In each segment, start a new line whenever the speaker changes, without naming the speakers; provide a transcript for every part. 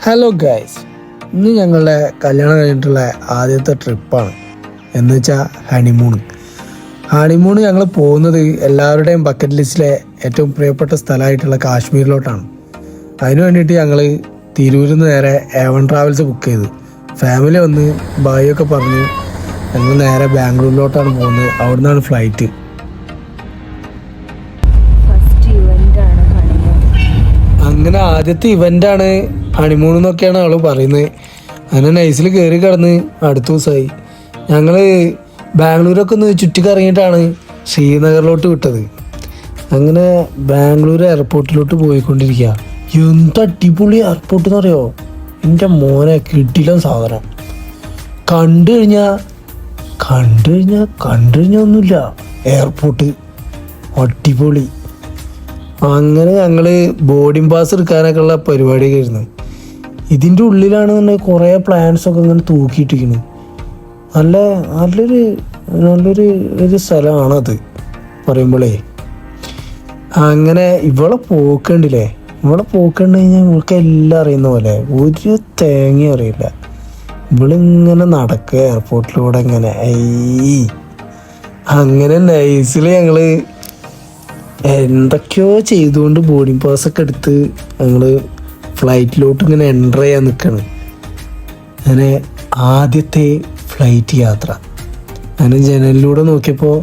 Hello guys, ഇന്ന് ഞങ്ങളുടെ കല്യാണം കഴിഞ്ഞിട്ടുള്ള ആദ്യത്തെ ട്രിപ്പാണ്. എന്ന് വെച്ചാൽ ഹണിമൂൺ ഞങ്ങൾ പോകുന്നത് എല്ലാവരുടെയും ബക്കറ്റ് ലിസ്റ്റിലെ ഏറ്റവും പ്രിയപ്പെട്ട സ്ഥലമായിട്ടുള്ള കാശ്മീരിലോട്ടാണ്. അതിനു വേണ്ടിയിട്ട് ഞങ്ങൾ തിരൂരിൽ നിന്ന് നേരെ A1 ട്രാവൽസ് ബുക്ക് ചെയ്തു. ഫാമിലി വന്ന് ബായൊക്കെ പറഞ്ഞ് ഞങ്ങൾ നേരെ ബാംഗ്ലൂരിലോട്ടാണ് പോകുന്നത്. അവിടെ നിന്നാണ് ഫ്ലൈറ്റ്. അങ്ങനെ ആദ്യത്തെ ഇവൻ്റാണ് ഹണിമൂൺ എന്നൊക്കെയാണ് അവൾ പറയുന്നത്. അങ്ങനെ നൈസിൽ കയറി കിടന്ന് അടുത്ത ദിവസമായി. ഞങ്ങൾ ബാംഗ്ലൂരൊക്കെ ഒന്ന് ചുറ്റിക്കറങ്ങിയിട്ടാണ് ശ്രീനഗറിലോട്ട് വിട്ടത്. അങ്ങനെ ബാംഗ്ലൂർ എയർപോർട്ടിലോട്ട് പോയിക്കൊണ്ടിരിക്കുക. എന്ത് അടിപൊളി എയർപോർട്ട് എന്ന് പറയുമോ, എൻ്റെ മോനെ കിടിലൻ സാധനം. കണ്ടു കഴിഞ്ഞാൽ ഒന്നുമില്ല, എയർപോർട്ട് അടിപൊളി. അങ്ങനെ ഞങ്ങൾ ബോർഡിംഗ് പാസ് എടുക്കാനൊക്കെ ഉള്ള പരിപാടിയൊക്കെ ആയിരുന്നു. ഇതിൻ്റെ ഉള്ളിലാണെന്നുണ്ടെങ്കിൽ കുറേ പ്ലാൻസൊക്കെ ഇങ്ങനെ തൂക്കിയിട്ടിരിക്കുന്നു. നല്ലൊരു സ്ഥലമാണത് പറയുമ്പോഴേ. അങ്ങനെ ഇവളെ പോക്കണ്ടില്ലേ, കഴിഞ്ഞാൽ ഇവൾക്ക് എല്ലാം അറിയുന്ന പോലെ ഒരു തേങ്ങ അറിയില്ല. ഇവളിങ്ങനെ നടക്കുക എയർപോർട്ടിലൂടെ ഇങ്ങനെ. അങ്ങനെ നൈസിൽ ഞങ്ങൾ എന്തൊക്കെയോ ചെയ്തുകൊണ്ട് ബോർഡിംഗ് പാസ്സൊക്കെ എടുത്ത് ഞങ്ങൾ ഫ്ലൈറ്റിലോട്ട് ഇങ്ങനെ എൻ്റർ ചെയ്യാൻ നിൽക്കുകയാണ്. അങ്ങനെ ആദ്യത്തെ ഫ്ലൈറ്റ് യാത്ര. അങ്ങനെ ജനലിലൂടെ നോക്കിയപ്പോൾ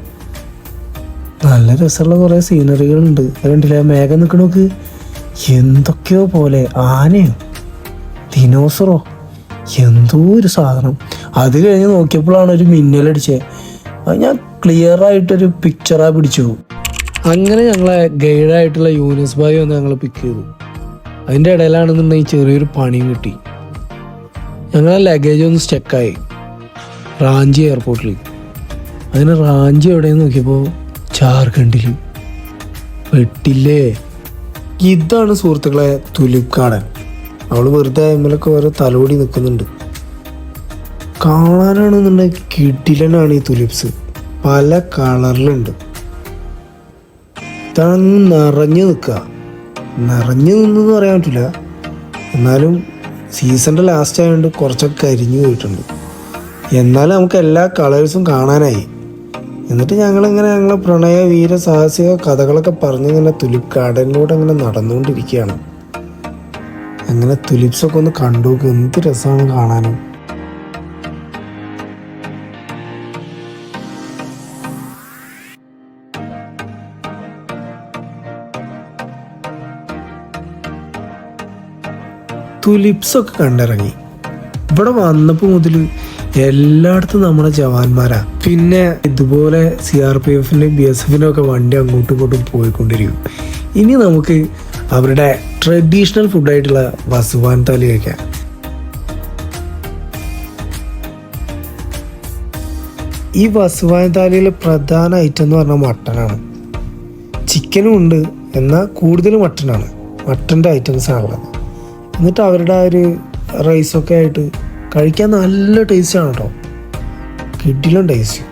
നല്ല രസമുള്ള കുറേ സീനറികളുണ്ട്. അതുകൊണ്ടില്ല, മേഘം നിൽക്കണ നോക്ക്, എന്തൊക്കെയോ പോലെ. ആനയോ ദിനോസറോ എന്തോ ഒരു സാധനം. അത് കഴിഞ്ഞ് നോക്കിയപ്പോഴാണ് ഒരു മിന്നലടിച്ചത്. അത് ഞാൻ ക്ലിയറായിട്ടൊരു പിക്ചറാണ് പിടിച്ചു. അങ്ങനെ ഞങ്ങളെ ഗൈഡായിട്ടുള്ള യൂനിസ് ഭായി വന്ന് ഞങ്ങൾ പിക്ക് ചെയ്തു. അതിൻ്റെ ഇടയിലാണെന്നുണ്ടെങ്കിൽ ചെറിയൊരു പണിയും കിട്ടി. ഞങ്ങളെ ലഗേജ് ഒന്ന് സ്റ്റക്കായി റാഞ്ചി എയർപോർട്ടിൽ. അങ്ങനെ റാഞ്ചി എവിടെയെന്ന് നോക്കിയപ്പോൾ ജാർഖണ്ഡിൽ. പെട്ടില്ലേ. ഇതാണ് സുഹൃത്തുക്കളെ തുലിപ് ഗാർഡൻ. അവൾ വെറുതെ അമ്മലൊക്കെ ഓരോ തലോടി നിൽക്കുന്നുണ്ട്. കാണാനാണെന്നുണ്ടെങ്കിൽ കിടിലനാണ് ഈ തുലിപ്സ്. പല കളറിലുണ്ട്. ഇതാണ് നിറഞ്ഞു നിന്നെന്ന് പറയാൻ പറ്റില്ല. എന്നാലും സീസണിൻ്റെ ലാസ്റ്റ് ആയതുകൊണ്ട് കുറച്ചൊക്കെ കരിഞ്ഞു പോയിട്ടുണ്ട്. എന്നാലും നമുക്ക് എല്ലാ കളേഴ്സും കാണാനായി. എന്നിട്ട് ഞങ്ങളെ പ്രണയ വീര സാഹസിക കഥകളൊക്കെ പറഞ്ഞിങ്ങനെ തുലിപ് ഗാർഡനിലൂടെ ഇങ്ങനെ നടന്നുകൊണ്ടിരിക്കുകയാണ്. അങ്ങനെ തുലിപ്സൊക്കെ ഒന്ന് കണ്ടു. എന്ത് രസമാണ് കാണാനും. തുലിപ്സൊക്കെ കണ്ടിറങ്ങി. ഇവിടെ വന്നപ്പോൾ മുതൽ എല്ലായിടത്തും നമ്മുടെ ജവാന്മാരാ. പിന്നെ ഇതുപോലെ CRPFിൻ്റെയും BSFിൻ്റെ ഒക്കെ വണ്ടി അങ്ങോട്ടും ഇങ്ങോട്ടും പോയിക്കൊണ്ടിരിക്കും. ഇനി നമുക്ക് അവരുടെ ട്രഡീഷണൽ ഫുഡായിട്ടുള്ള വസുവാൻ താലി കഴിക്കാം. ഈ വസുവാൻ താലിയിലെ പ്രധാന ഐറ്റം എന്ന് പറഞ്ഞാൽ മട്ടനാണ്. ചിക്കനും ഉണ്ട്, എന്നാൽ കൂടുതൽ മട്ടനാണ്. മട്ടൻ്റെ ഐറ്റംസ് ആണുള്ളത്. എന്നിട്ട് അവരുടെ ആ ഒരു റൈസൊക്കെ ആയിട്ട് കഴിക്കാൻ നല്ല ടേസ്റ്റാണ് കേട്ടോ. കിടിലൻ ടേസ്റ്റ്.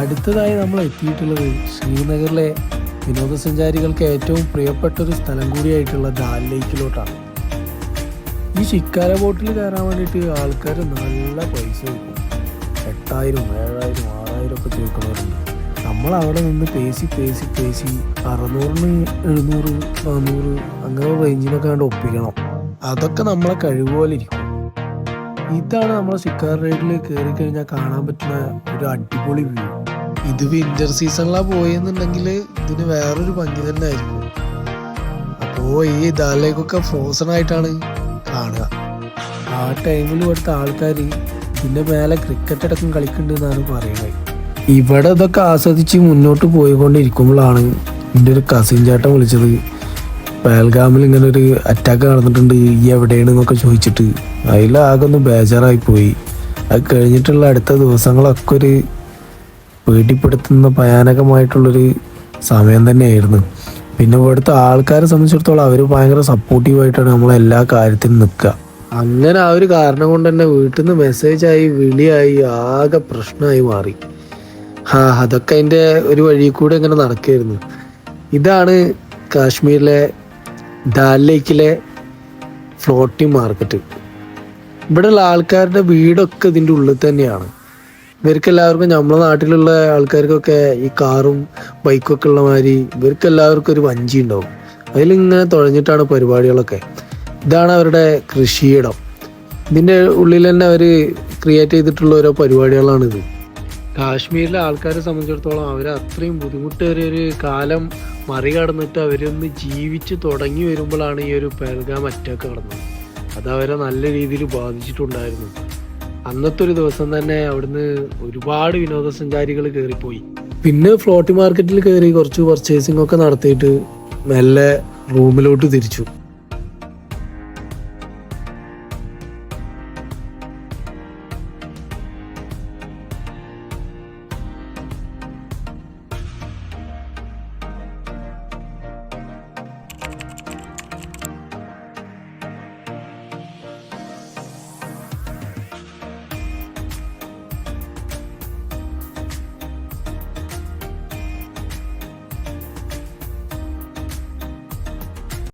അടുത്തതായി നമ്മൾ എത്തിയിട്ടുള്ളത് ശ്രീനഗറിലെ വിനോദസഞ്ചാരികൾക്ക് ഏറ്റവും പ്രിയപ്പെട്ടൊരു സ്ഥലം കൂടിയായിട്ടുള്ള ദാൽ ലേക്കിലോട്ടാണ്. ഈ ശിക്കാര ബോട്ടിൽ കയറാൻ വേണ്ടിയിട്ട് ആൾക്കാർ നല്ല പൈസ കൊടുക്കും. 8,000, 7,000, 6,000 ഒക്കെ ചോദിക്കുന്നവരുണ്ട്. നമ്മളവിടെ നിന്ന് പേശി 600, 700, 400 അങ്ങനെ റേഞ്ചിനൊക്കെ കണ്ട് ഒപ്പിക്കണം. അതൊക്കെ നമ്മളെ കഴിവ് പോലെ ഇരിക്കും. ഇതാണ് നമ്മളെ ശിക്കാർ റൈഡിൽ കയറി കഴിഞ്ഞാൽ കാണാൻ പറ്റുന്ന ഒരു അടിപൊളി വ്യൂ. ഇത് വിൻ്റർ സീസണിലാണ് പോയെന്നുണ്ടെങ്കിൽ ഇതിന് വേറൊരു ഭംഗി തന്നെ ആയിരിക്കും. അപ്പോൾ ഈ ദാൽ ലേക്കൊക്കെ ഫ്രോസൺ ആയിട്ടാണ് കാണുക. ആ ടൈമിൽ ഇവിടുത്തെ ആൾക്കാർ ഇതിൻ്റെ മേലെ ക്രിക്കറ്റ് അടക്കം കളിക്കുന്നുണ്ടെന്നാണ് പറയുന്നത്. ഇവിടെ ഇതൊക്കെ ആസ്വദിച്ച് മുന്നോട്ട് പോയിക്കൊണ്ടിരിക്കുമ്പോഴാണ് എൻ്റെ ഒരു കസിൻ ചേട്ടൻ വിളിച്ചത്. പേൽഗാമിൽ ഇങ്ങനെ ഒരു അറ്റാക്ക് നടന്നിട്ടുണ്ട്, ഈ എവിടെയാണെന്നൊക്കെ ചോദിച്ചിട്ട്. അതിലാകെ ഒന്ന് ബേജാറായിപ്പോയി. അത് കഴിഞ്ഞിട്ടുള്ള അടുത്ത ദിവസങ്ങളൊക്കെ ഒരു പേടിപ്പെടുത്തുന്ന ഭയാനകമായിട്ടുള്ളൊരു സമയം തന്നെയായിരുന്നു. പിന്നെ ഇവിടുത്തെ ആൾക്കാരെ സംബന്ധിച്ചിടത്തോളം അവർ ഭയങ്കര സപ്പോർട്ടീവായിട്ടാണ് നമ്മളെല്ലാ കാര്യത്തിനും നിൽക്കുക. അങ്ങനെ ആ ഒരു കാരണം കൊണ്ട് തന്നെ വീട്ടിൽ നിന്ന് മെസ്സേജായി വിളിയായി ആകെ പ്രശ്നമായി മാറി. അതൊക്കെ അതിൻ്റെ ഒരു വഴി കൂടെ ഇങ്ങനെ നടക്കുകയായിരുന്നു. ഇതാണ് കാശ്മീരിലെ ദാൽ ലേക്കിലെ ഫ്ലോട്ടിംഗ് മാർക്കറ്റ്. ഇവിടെയുള്ള ആൾക്കാരുടെ വീടൊക്കെ ഇതിൻ്റെ ഉള്ളിൽ തന്നെയാണ്. ഇവർക്കെല്ലാവർക്കും നമ്മളെ നാട്ടിലുള്ള ആൾക്കാർക്കൊക്കെ ഈ കാറും ബൈക്കൊക്കെ ഉള്ള മാതിരി ഇവർക്കെല്ലാവർക്കും ഒരു വഞ്ചി ഉണ്ടാവും. അതിലിങ്ങനെ തുഴഞ്ഞിട്ടാണ് പരിപാടികളൊക്കെ. ഇതാണ് അവരുടെ കൃഷിയിടം. ഇതിൻ്റെ ഉള്ളിൽ തന്നെ അവർ ക്രിയേറ്റ് ചെയ്തിട്ടുള്ള ഓരോ പരിപാടികളാണിത്. കാശ്മീരിലെ ആൾക്കാരെ സംബന്ധിച്ചിടത്തോളം അവർ അത്രയും ബുദ്ധിമുട്ടേറിയ ഒരു കാലം മറികടന്നിട്ട് അവരൊന്ന് ജീവിച്ച് തുടങ്ങി വരുമ്പോഴാണ് ഈ ഒരു പെഹൽഗാം അറ്റാക്ക് നടന്നത്. അത് അവരെ നല്ല രീതിയിൽ ബാധിച്ചിട്ടുണ്ടായിരുന്നു. അന്നത്തെ ഒരു ദിവസം തന്നെ അവിടുന്ന് ഒരുപാട് വിനോദസഞ്ചാരികൾ കയറിപ്പോയി. പിന്നെ ഫ്ലോട്ടിംഗ് മാർക്കറ്റിൽ കയറി കുറച്ച് പർച്ചേസിംഗ് ഒക്കെ നടത്തിയിട്ട് മെല്ലെ റൂമിലോട്ട് തിരിച്ചു.